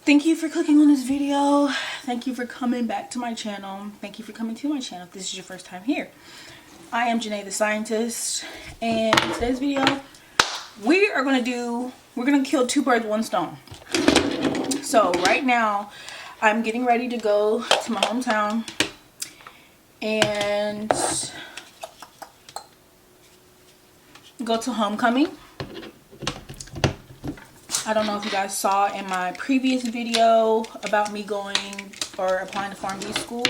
Thank you for clicking on this video. Thank you for coming back to my channel. Thank you for coming to my channel if this is your first time here. I am Janae the Scientist, and in today's video we're gonna kill two birds with one stone. So right now I'm getting ready to go to my hometown and go to homecoming. I don't know if you guys saw in my previous video about me going or applying to Farm B school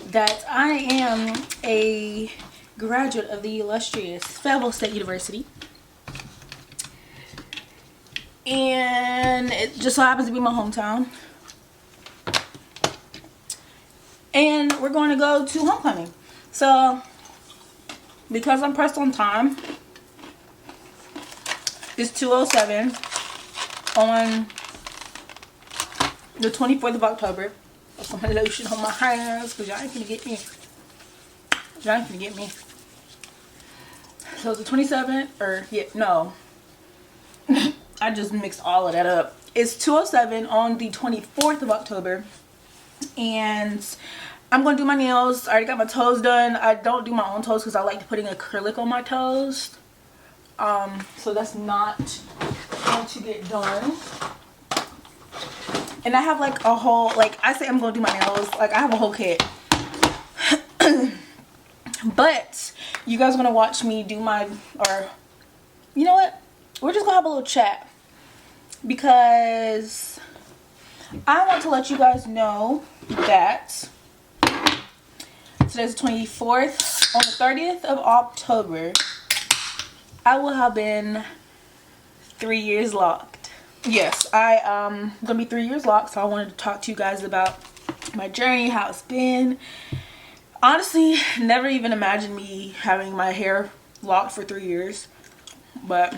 that I am a graduate of the illustrious Fayetteville State University, and it just so happens to be my hometown, and we're going to go to homecoming. So because I'm pressed on time, it's 2:07 on the 24th of October. I'll put my lotion on my hands because y'all ain't gonna get me. Y'all ain't gonna get me. So it's the 27th, or yeah, no. I just mixed all of that up. It's 2:07 on the 24th of October, and I'm gonna do my nails. I already got my toes done. I don't do my own toes because I like putting acrylic on my toes. So that's not going to get done. And I have like a whole, like I say I'm gonna do my nails, like I have a whole kit. But you guys are gonna watch me do my, or you know what, we're just gonna have a little chat because I want to let you guys know that today's the 24th. On the 30th of October I will have been 3 years locked. Yes, I'm gonna be 3 years locked, so I wanted to talk to you guys about my journey, how it's been. Honestly, never even imagined me having my hair locked for 3 years, but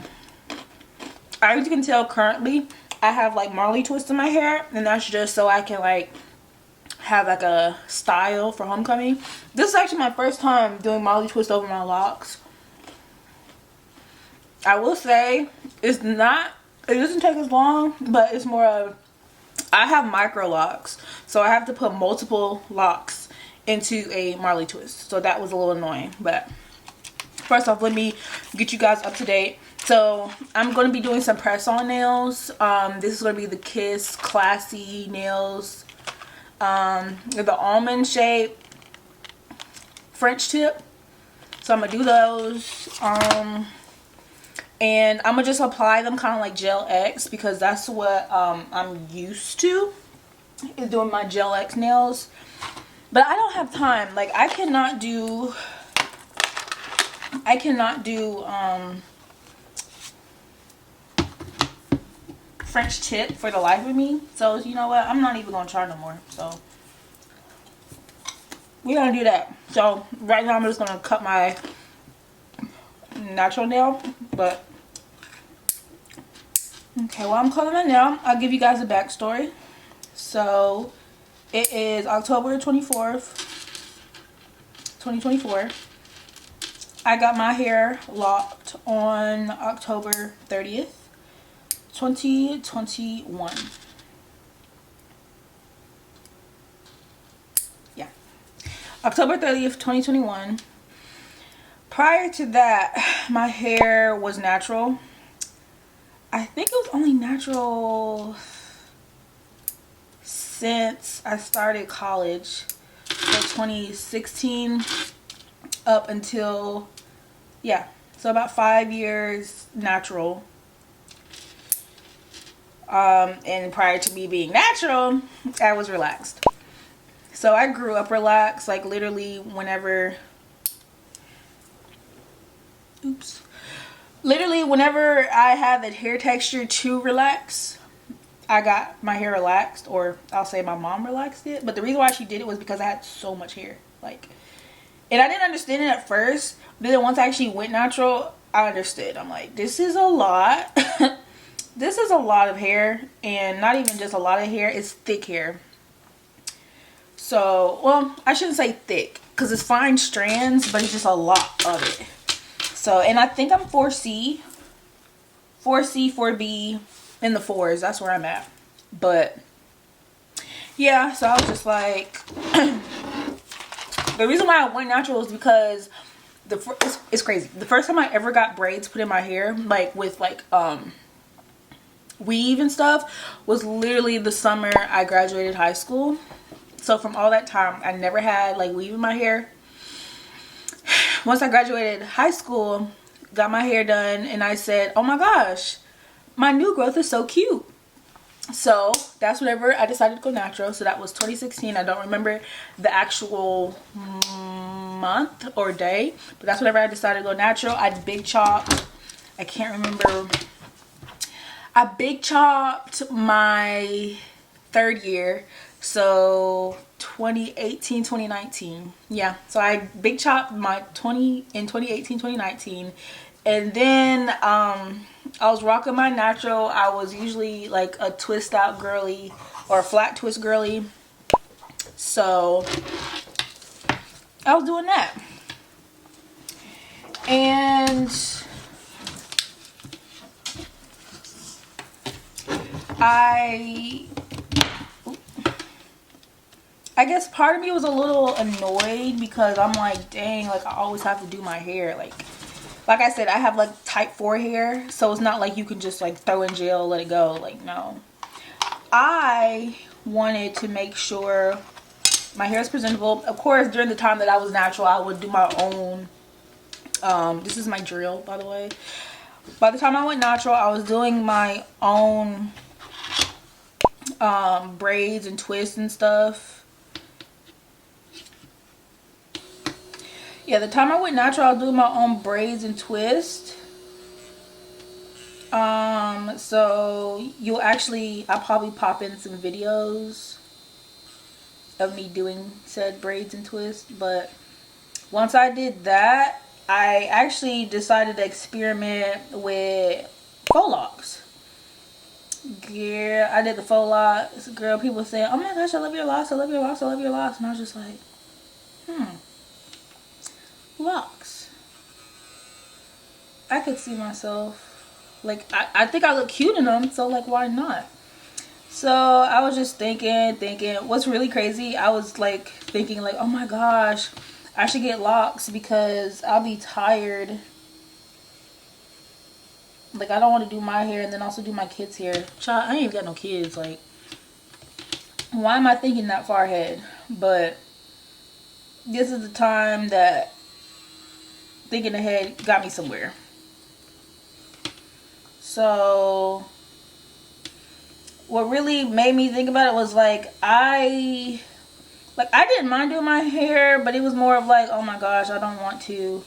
as you can tell currently I have like Marley twists in my hair, and that's just so I can like have like a style for homecoming. This is actually my first time doing Marley twist over my locks. I will say it doesn't take as long, but it's more of, I have micro locks, so I have to put multiple locks into a Marley twist, so that was a little annoying. But first off, let me get you guys up to date. So I'm going to be doing some press on nails. This is going to be the Kiss Classy nails, the almond shape French tip, so I'm gonna do those. And I'm gonna just apply them kind of like Gel X because that's what I'm used to, is doing my Gel X nails. But I don't have time. Like I cannot do French tip for the life of me. So you know what? I'm not even gonna try no more. So we're gonna do that. So right now I'm just gonna cut my natural nail, but okay, while I'm cutting my nail, I'll give you guys a backstory. So it is October 24th, 2024. I got my hair locked on October 30th, 2021. Yeah, October 30th, 2021. Prior to that, my hair was natural. I think it was only natural since I started college, so 2016 up until, yeah, so about 5 years natural. And prior to me being natural, I was relaxed. So I grew up relaxed, like literally whenever I had the hair texture to relax, I got my hair relaxed, or I'll say my mom relaxed it. But the reason why she did it was because I had so much hair, like, and I didn't understand it at first, but then once I actually went natural, I understood. I'm like, this is a lot. This is a lot of hair, and not even just a lot of hair, it's thick hair. So, well, I shouldn't say thick because it's fine strands, but it's just a lot of it. So, and I think I'm 4C. 4C, 4B, in the 4s. That's where I'm at. But yeah, so I was just like, the reason why I went natural is because it's crazy. The first time I ever got braids put in my hair, like with like weave and stuff, was literally the summer I graduated high school. So from all that time, I never had like weave in my hair. Once I graduated high school, got my hair done, and I said, oh my gosh, my new growth is so cute. So that's whenever I decided to go natural. So that was 2016. I don't remember the actual month or day, but that's whenever I decided to go natural. I big chopped, I can't remember, I big chopped my 3rd year, so 2018, 2019. Yeah, so I big chopped my 2018, 2019. And then I was rocking my natural. I was usually like a twist out girly or a flat twist girly, so I was doing that. And I guess part of me was a little annoyed because I'm like, dang, like I always have to do my hair. Like I said, I have like type 4 hair, so it's not like you can just like throw in gel, let it go. Like, no. I wanted to make sure my hair is presentable. Of course, during the time that I was natural, I would do my own, this is my drill, by the way. By the time I went natural, I was doing my own braids and twists and stuff. Yeah, the time I went natural, I was doing my own braids and twists. So I'll probably pop in some videos of me doing said braids and twists. But once I did that, I actually decided to experiment with faux locks. Yeah, I did the faux locks. Girl, people saying, oh my gosh, I love your locks, I love your locks, I love your locks. And I was just like, locks. I could see myself, like, I think I look cute in them, so like, why not? So I was just thinking what's really crazy, I was like thinking like, oh my gosh, I should get locks because I'll be tired. Like, I don't want to do my hair and then also do my kids' hair. Child, I ain't even got no kids. Like, why am I thinking that far ahead? But this is the time that thinking ahead got me somewhere. So what really made me think about it was like, I didn't mind doing my hair, but it was more of like, oh my gosh, I don't want to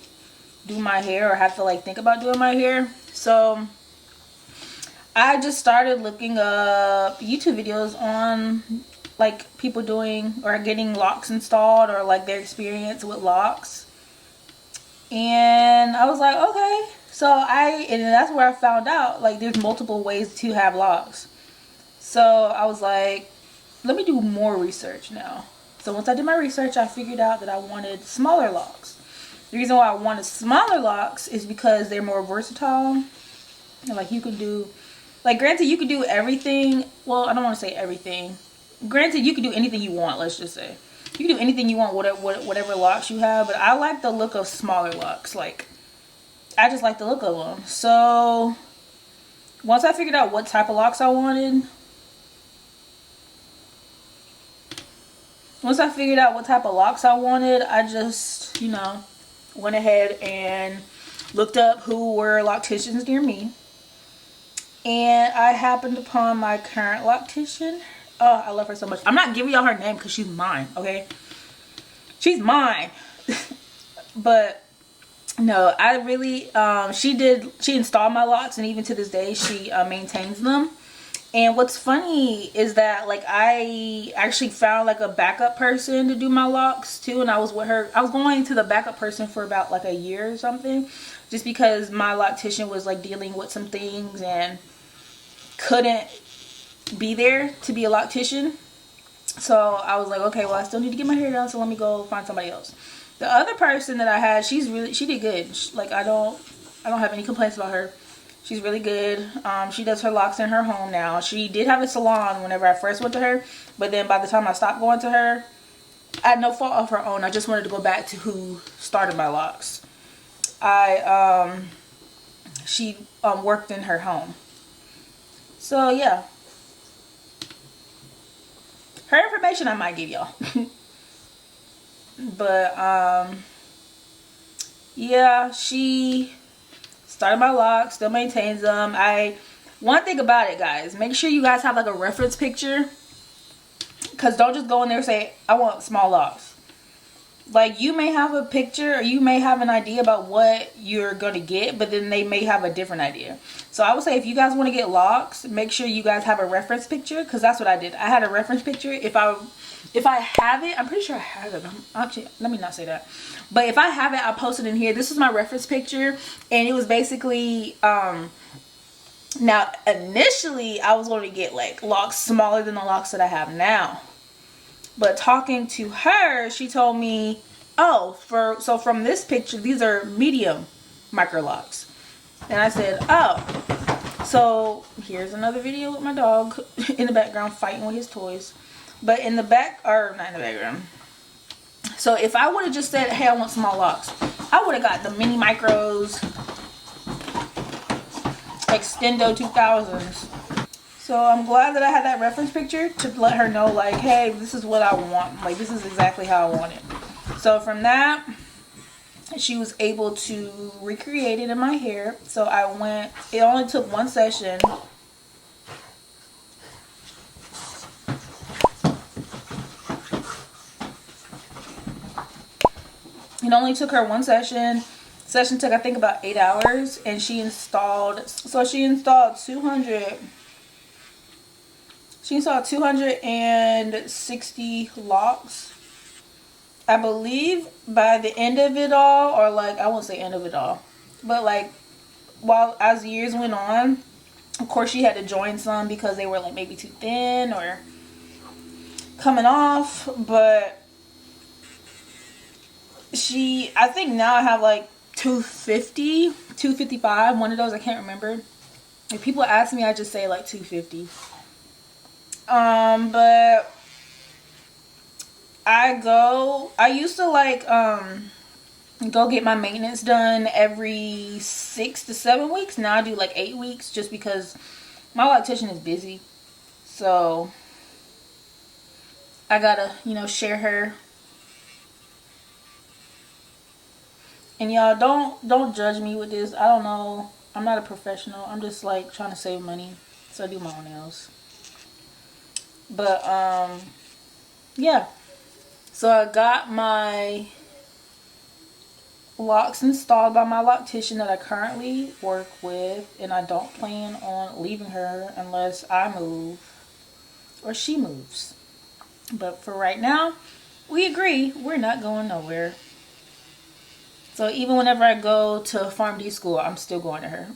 do my hair or have to like think about doing my hair. So I just started looking up YouTube videos on like people doing or getting locks installed or like their experience with locks. And I was like, okay. And that's where I found out like there's multiple ways to have locks. So I was like, let me do more research now. So once I did my research, I figured out that I wanted smaller locks. The reason why I wanted smaller locks is because they're more versatile. And like you can do, like granted you can do everything. Well, I don't want to say everything. Granted you can do anything you want, let's just say. You can do anything you want, whatever locks you have. But I like the look of smaller locks. Like, I just like the look of them. So once I figured out what type of locks I wanted, I just, you know, went ahead and looked up who were locticians near me. And I happened upon my current loctician. Oh, I love her so much. I'm not giving y'all her name because she's mine, okay? She's mine. But no, I really, she installed my locks, and even to this day, she maintains them. And what's funny is that like I actually found like a backup person to do my locks too, and I was with her. I was going to the backup person for about like a year or something, just because my loctician was like dealing with some things and couldn't be there to be a loctician. So I was like, okay, well I still need to get my hair done, so let me go find somebody else. The other person that I had, she did good. Like I don't have any complaints about her. She's really good. She does her locks in her home now. She did have a salon whenever I first went to her, but then by the time I stopped going to her, at no fault of her own, I just wanted to go back to who started my locks. She worked in her home. So yeah, her information I might give y'all. But yeah, she started my locks, still maintains them. One thing about it, guys, make sure you guys have like a reference picture, because don't just go in there and say I want small locks. Like, you may have a picture, or you may have an idea about what you're gonna get, but then they may have a different idea. So I would say, if you guys want to get locks, make sure you guys have a reference picture, because that's what I did. I had a reference picture. If I have it, I'm pretty sure I have it. Actually, let me not say that. But if I have it, I'll post it in here. This is my reference picture, and it was basically now initially I was going to get like locks smaller than the locks that I have now. But talking to her, she told me, oh, so from this picture, these are medium micro locks. And I said, oh. So here's another video with my dog in the background fighting with his toys. But in the back, or not in the background. So if I would have just said, hey, I want small locks, I would have got the mini micros, Extendo 2000s. So I'm glad that I had that reference picture to let her know, like, hey, this is what I want. Like, this is exactly how I want it. So from that, she was able to recreate it in my hair. So I went, it only took one session. It only took her one session. Session took, I think, about 8 hours. And she installed, so she installed 260 locks. I believe by the end of it all, or like, I won't say end of it all, but like, as years went on, of course she had to join some because they were like maybe too thin or coming off. But I think now I have like 250, 255, one of those, I can't remember. If people ask me, I just say like 250. But I used to like go get my maintenance done every 6 to 7 weeks. Now I do like 8 weeks, just because my loctician is busy. So I gotta, share her. And y'all, don't judge me with this. I don't know. I'm not a professional. I'm just like trying to save money, so I do my own nails. But yeah. So I got my locks installed by my loctician that I currently work with, and I don't plan on leaving her unless I move or she moves. But for right now, we agree we're not going nowhere. So even whenever I go to PharmD school, I'm still going to her.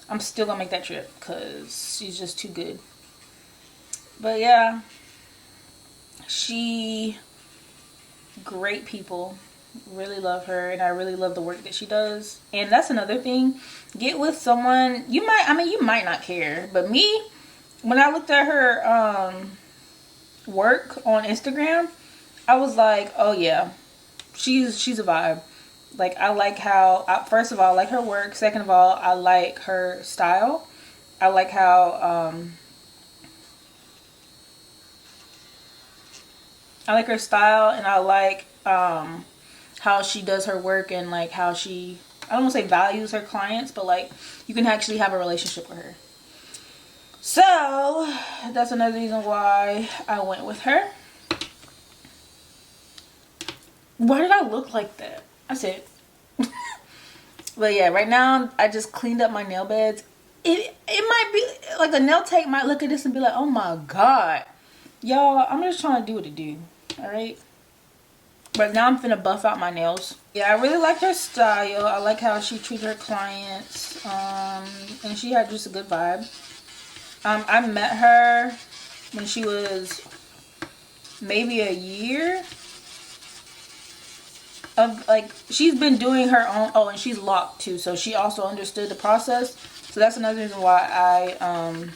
I'm still gonna make that trip because she's just too good. But yeah, great people, really love her, and I really love the work that she does. And that's another thing, get with someone you might not care, but me, when I looked at her work on Instagram, I was like, oh yeah, she's a vibe. Like, I like how, first of all, I like her work. Second of all, I like her style. I like how and I like how she does her work, and like how she, I don't want to say values her clients, but like you can actually have a relationship with her. So that's another reason why I went with her. Why did I look like that? That's it. But yeah, right now I just cleaned up my nail beds. It might be like a nail tech might look at this and be like, oh my god, y'all, I'm just trying to do what it do. All right, but now I'm finna buff out my nails. Yeah, I really like her style. I like how she treats her clients, and she had just a good vibe. I met her when she was maybe a year. of like, she's been doing her own. Oh, and she's Loc'd too, so she also understood the process. So that's another reason why I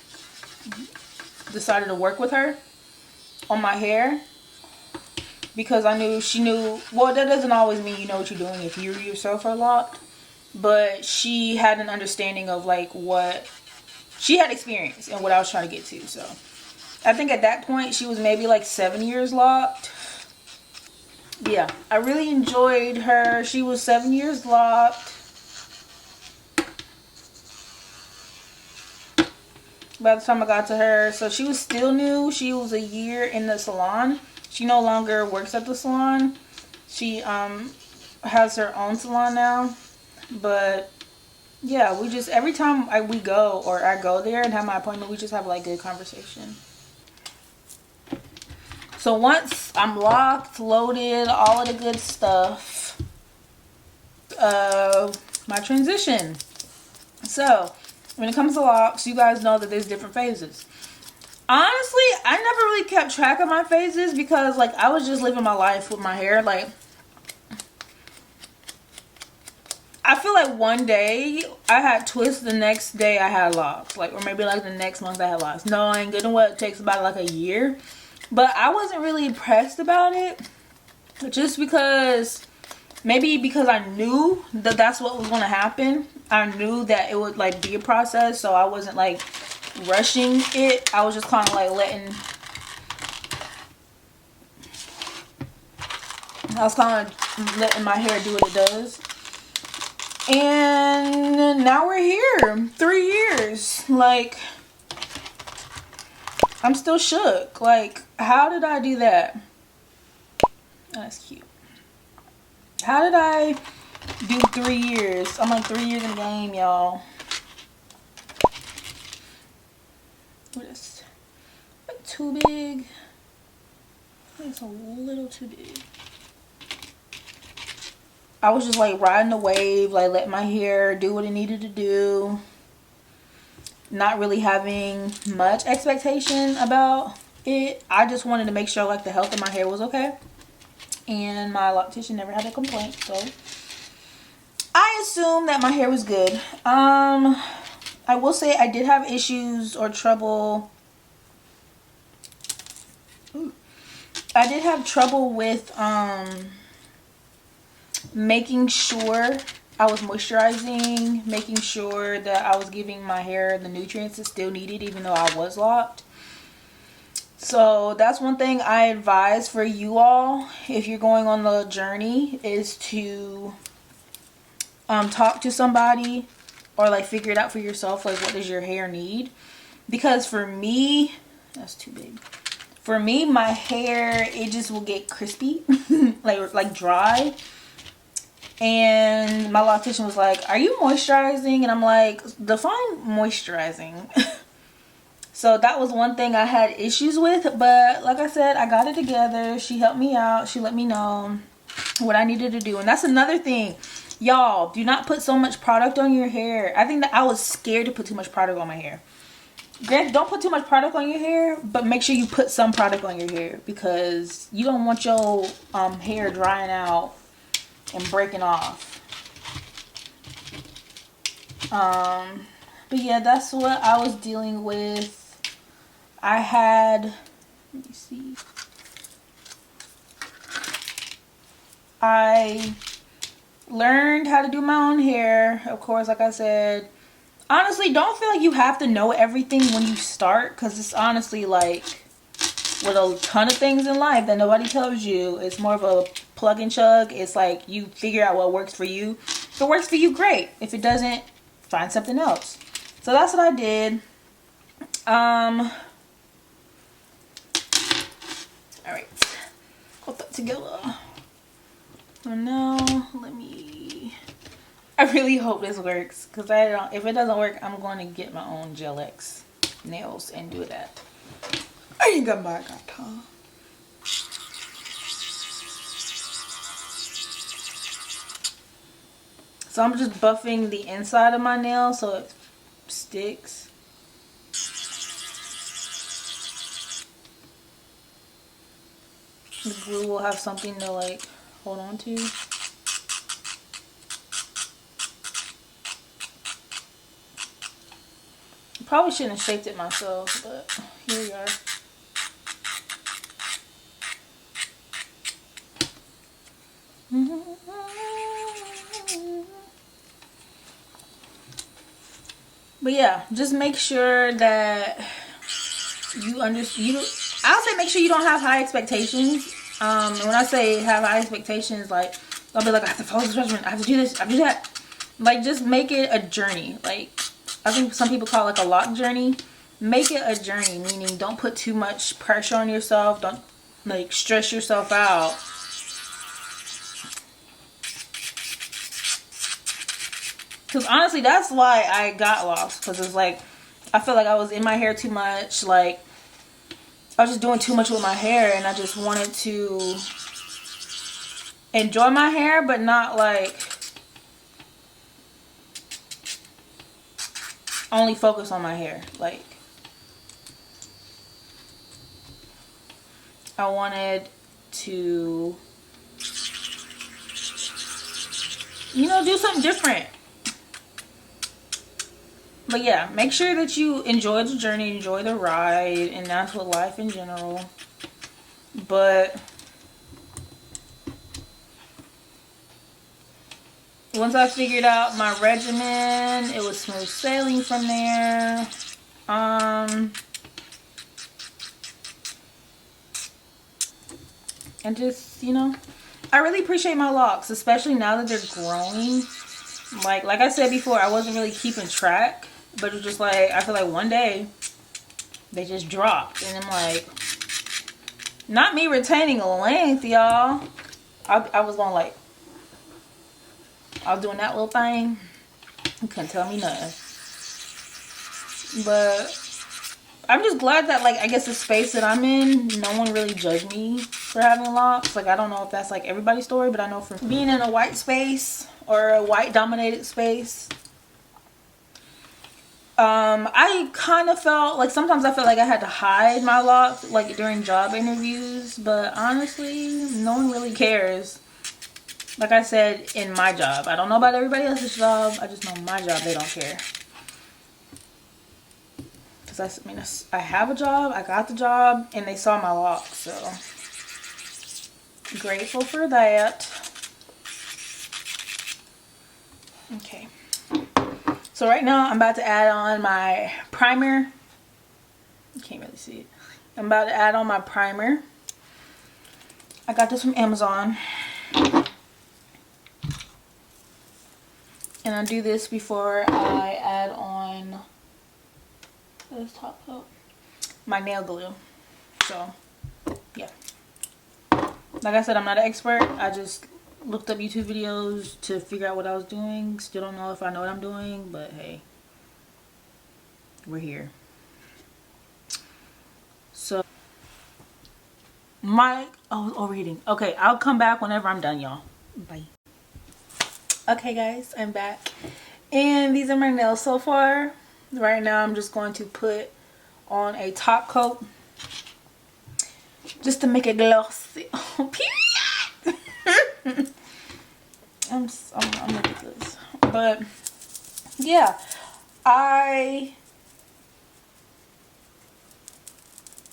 decided to work with her on my hair, because I knew she knew. Well, that doesn't always mean you know what you're doing if you yourself are Loc'd, but she had an understanding of like what she had experience and what I was trying to get to. So I think at that point she was maybe like 7 years Loc'd. Yeah, I really enjoyed her. She was 7 years Loc'd. By the time I got to her, so she was still new. She was a year in the salon. She no longer works at the salon. She has her own salon now. But yeah, we just, every time we go, or I go there and have my appointment, we just have like good conversation. So once I'm locked, loaded, all of the good stuff, my transition. So when it comes to locks, you guys know that there's different phases. Honestly, I never really kept track of my phases because like I was just living my life with my hair. Like, I feel like one day I had twists, the next day I had locks. Like, or maybe like the next month I had locks. No, I ain't getting what it takes about like a year. But I wasn't really pressed about it. Just because, maybe because I knew that that's what was going to happen. I knew that it would like be a process. So I wasn't like rushing it. I was just kind of like letting my hair do what it does. And now we're here, 3 years. Like, I'm still shook. Like, how did I do that? That's cute. How did I do 3 years? I'm like 3 years in the game, y'all. What is like too big? It's a little too big. I was just like riding the wave, like let my hair do what it needed to do. Not really having much expectation about it. I just wanted to make sure like the health of my hair was okay. And my loctician never had a complaint, so I assumed that my hair was good. I will say I did have issues or trouble. I did have trouble with making sure I was moisturizing, making sure that I was giving my hair the nutrients it still needed even though I was locked. So that's one thing I advise for you all if you're going on the journey, is to talk to somebody or like figure it out for yourself, like what does your hair need. Because for me, that's too big. For me, my hair, it just will get crispy, like dry. And my loctician was like, are you moisturizing? And I'm like, define moisturizing. So that was one thing I had issues with. But like I said, I got it together. She helped me out. She let me know what I needed to do. And that's another thing. Y'all, do not put so much product on your hair. I think that I was scared to put too much product on my hair. Granted, don't put too much product on your hair, but make sure you put some product on your hair, because you don't want your hair drying out and breaking off. But yeah, that's what I was dealing with. I had, let me see, I learned how to do my own hair, of course. Like I said, honestly, don't feel like you have to know everything when you start, because it's honestly like with a ton of things in life that nobody tells you, it's more of a plug and chug. It's like you figure out what works for you. If it works for you, great. If it doesn't, find something else. So that's what I did. Alright, put that together. So now let me, I really hope this works, because if it doesn't work, I'm going to get my own Gel X nails and do that. I ain't got time. So I'm just buffing the inside of my nail so it sticks. The glue will have something to like hold on to. Probably shouldn't have shaped it myself, but here we are. But yeah, just make sure that I'll say make sure you don't have high expectations. And when I say have high expectations, like, I'll be like, I have to follow this regimen, I have to do this, I have to do that. Like, just make it a journey. Like, I think some people call it like a Loc'd journey. Make it a journey, meaning don't put too much pressure on yourself. Don't, like, stress yourself out. Because honestly, that's why I got lost. Because it's like, I feel like I was in my hair too much. Like, I was just doing too much with my hair. And I just wanted to enjoy my hair, but not like only focus on my hair. Like, I wanted to, you know, do something different. But yeah, make sure that you enjoy the journey, enjoy the ride, and that's with life in general. But once I figured out my regimen, it was smooth sailing from there. And just, you know, I really appreciate my locks, especially now that they're growing. Like I said before, I wasn't really keeping track, but it's just like, I feel like one day they just dropped, and I'm like, not me retaining length, y'all. I was going like, I was doing that little thing. You couldn't tell me nothing. But I'm just glad that, like, I guess the space that I'm in, no one really judged me for having locks. Like, I don't know if that's like everybody's story, but I know from being in a white space or a white dominated space, I kind of felt like sometimes I felt like I had to hide my locks, like during job interviews, but honestly, no one really cares. Like I said, in my job, I don't know about everybody else's job, I just know my job, they don't care. Because I mean, I have a job, I got the job, and they saw my locks, so grateful for that. Okay. So right now, I'm about to add on my primer. You can't really see it. I'm about to add on my primer. I got this from Amazon. And I do this before I add on this top coat, my nail glue. So, yeah. Like I said, I'm not an expert. I just looked up YouTube videos to figure out what I was doing. Still don't know if I know what I'm doing, but hey, we're here. So I was overheating. Okay, I'll come back whenever I'm done, y'all. Bye. Okay guys, I'm back, and these are my nails so far. Right now I'm just going to put on a top coat just to make it glossy. Period. I'm ridiculous. But yeah, I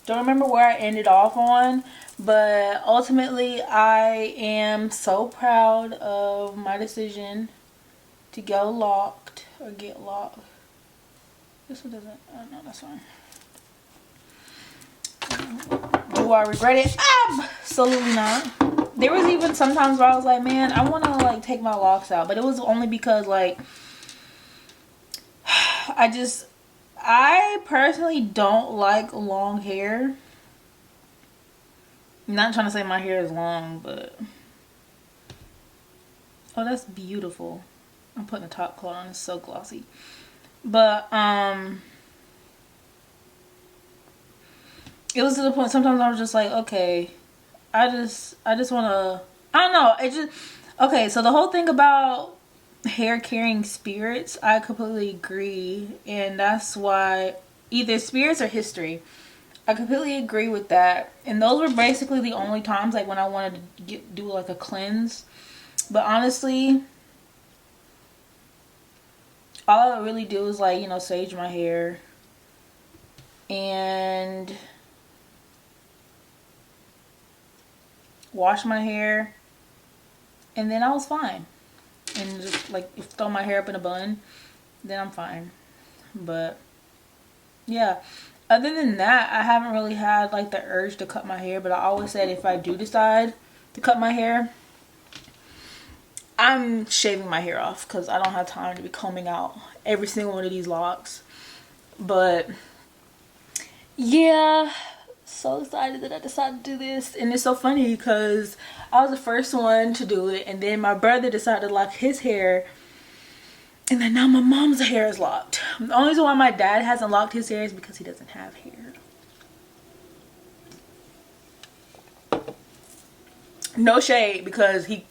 don't remember where I ended off on, but ultimately I am so proud of my decision to go locked or get locked. This one doesn't, no, that's fine. Do I regret it? Absolutely not. There was even sometimes where I was like, man, I want to like take my locks out, but it was only because like I personally don't like long hair. I'm not trying to say my hair is long, but oh, that's beautiful. I'm putting the top coat on. It's so glossy. But it was to the point sometimes I was just like, okay, I just want to, I don't know, it just, okay, so the whole thing about hair carrying spirits, I completely agree, and that's why either spirits or history, I completely agree with that. And those were basically the only times like when I wanted to do like a cleanse. But honestly, all I would really do is like, you know, sage my hair, and wash my hair, and then I was fine. And just like throw my hair up in a bun, then I'm fine. But yeah, other than that, I haven't really had like the urge to cut my hair. But I always said if I do decide to cut my hair, I'm shaving my hair off, because I don't have time to be combing out every single one of these locks. But yeah, so excited that I decided to do this. And it's so funny because I was the first one to do it, and then my brother decided to lock his hair, and then now my mom's hair is locked. The only reason why my dad hasn't locked his hair is because he doesn't have hair. No shade, because he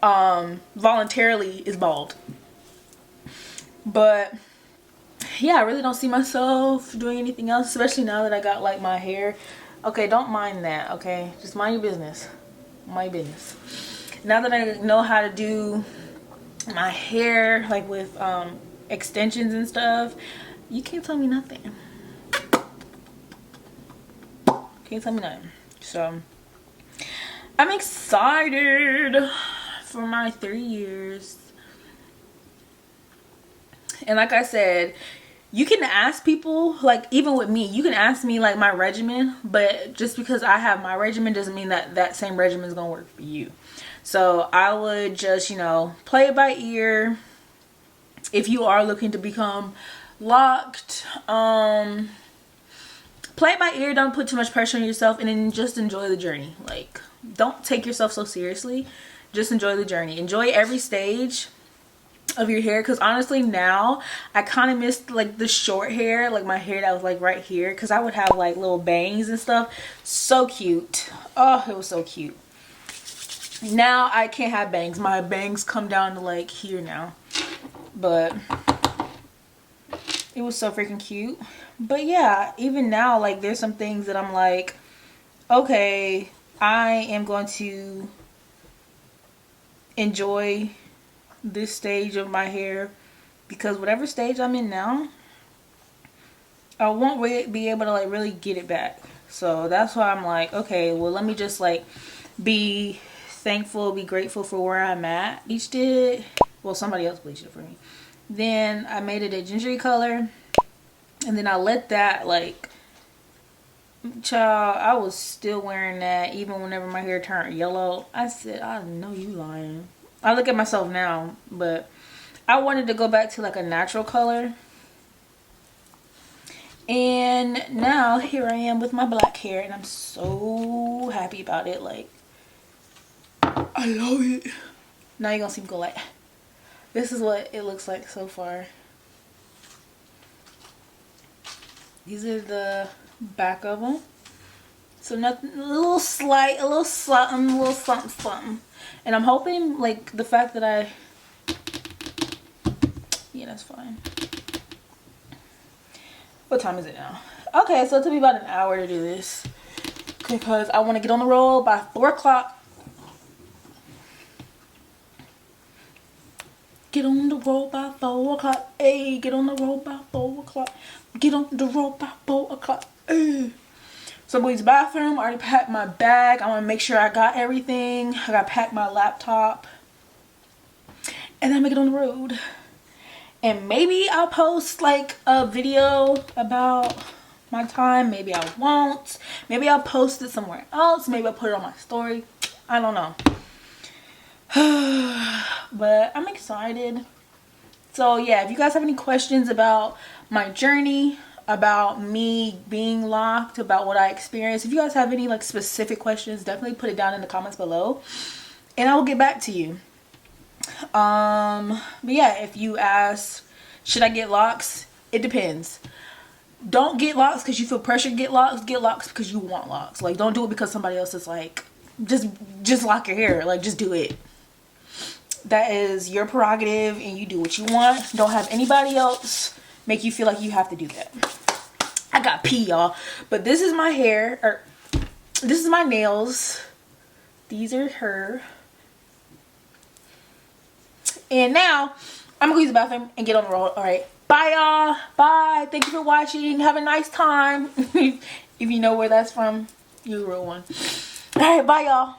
voluntarily is bald. But yeah, I really don't see myself doing anything else, especially now that I got like my hair. Okay, don't mind that, okay? Just mind your business. Mind your business. Now that I know how to do my hair, like with extensions and stuff, you can't tell me nothing. Can't tell me nothing. So I'm excited for my 3 years. And like I said, you can ask people, like even with me, you can ask me like my regimen, but just because I have my regimen doesn't mean that that same regimen is gonna work for you. So I would just, you know, play it by ear. If you are looking to become locked, play it by ear. Don't put too much pressure on yourself, and then just enjoy the journey. Like, don't take yourself so seriously. Just enjoy the journey. Enjoy every stage of your hair, because honestly now I kind of missed like the short hair, like my hair that was like right here, because I would have like little bangs and stuff. So cute. Oh, it was so cute. Now I can't have bangs. My bangs come down to like here now, but it was so freaking cute. But yeah, even now, like there's some things that I'm like, okay, I am going to enjoy this stage of my hair, because whatever stage I'm in now, I won't be able to like really get it back. So that's why I'm like, okay, well let me just like be thankful, be grateful for where I'm at. Bleached it, well somebody else bleached it for me. Then I made it a gingery color, and then I let that like, child, I was still wearing that even whenever my hair turned yellow. I said, I know you lying. I look at myself now, but I wanted to go back to like a natural color. And now here I am with my black hair, and I'm so happy about it. Like, I love it. Now you're gonna see me go like, this is what it looks like so far. These are the back of them. So nothing, a little slight, a little something. And I'm hoping like the fact that yeah, that's fine. What time is it now? Okay, so it took me about an hour to do this, because I want to get on the roll by 4 o'clock. Get on the roll by 4 o'clock. Hey, get on the roll by 4 o'clock. Get on the roll by 4 o'clock. Hey. So I'm going to the bathroom. I already packed my bag. I want to make sure I got everything. I got to pack my laptop. And then I'm going to get on the road. And maybe I'll post like a video about my time. Maybe I won't. Maybe I'll post it somewhere else. Maybe I'll put it on my story. I don't know. But I'm excited. So yeah, if you guys have any questions about my journey, about me being locked, about what I experienced, if you guys have any like specific questions, definitely put it down in the comments below and I will get back to you. But yeah, if you ask, should I get locks? It depends. Don't get locks because you feel pressure to get locks. Get locks because you want locks. Like, don't do it because somebody else is like, just lock your hair. Like, just do it. That is your prerogative and you do what you want. Don't have anybody else make you feel like you have to do that. I got pee, y'all. But this is my hair, or this is my nails. These are her. And now I'm gonna use the bathroom and get on the road. All right, Bye, y'all. Bye. Thank you for watching. Have a nice time. If you know where that's from, you're a real one. All right, bye, y'all.